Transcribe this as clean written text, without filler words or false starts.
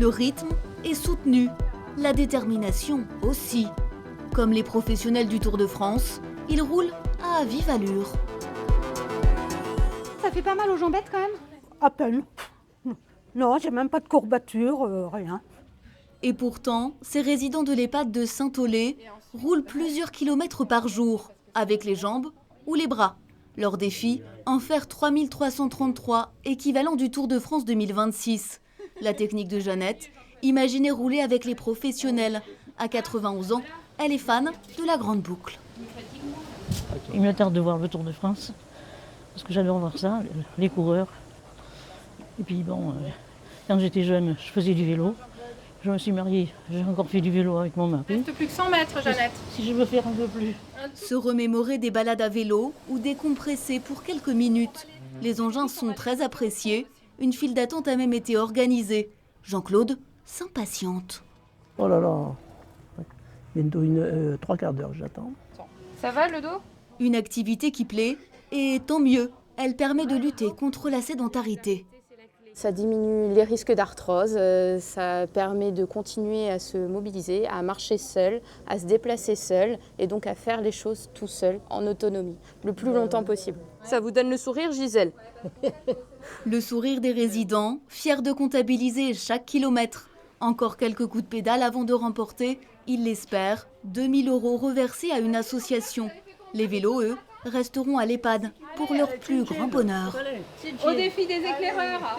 Le rythme est soutenu, la détermination aussi. Comme les professionnels du Tour de France, ils roulent à vive allure. Ça fait pas mal aux jambettes quand même? À peine. Non, j'ai même pas de courbature, rien. Et pourtant, ces résidents de l'EHPAD de Saint-Aulé roulent plusieurs kilomètres par jour, avec les jambes ou les bras. Leur défi, en faire 3333, équivalent du Tour de France 2026. La technique de Jeannette, imaginer rouler avec les professionnels. À 91 ans, elle est fan de la grande boucle. Il me tarde de voir le Tour de France, parce que j'adore voir ça, les coureurs. Et puis bon, quand j'étais jeune, je faisais du vélo. Je me suis mariée, j'ai encore fait du vélo avec mon mari. Il reste plus que 100 mètres, Jeannette. Si je veux faire un peu plus. Se remémorer des balades à vélo ou décompresser pour quelques minutes. Les engins sont très appréciés. Une file d'attente a même été organisée. Jean-Claude s'impatiente. Oh là là, bientôt 3/4 d'heure j'attends. Ça va le dos? Une activité qui plaît, et tant mieux. Elle permet de lutter contre la sédentarité. Ça diminue les risques d'arthrose, ça permet de continuer à se mobiliser, à marcher seul, à se déplacer seul et donc à faire les choses tout seul, en autonomie, le plus longtemps possible. Ça vous donne le sourire, Gisèle? Le sourire des résidents, fiers de comptabiliser chaque kilomètre. Encore quelques coups de pédale avant de remporter, ils l'espèrent, 2000 € reversés à une association. Les vélos, eux, resteront à l'EHPAD pour leur plus grand bonheur. Au défi des éclaireurs.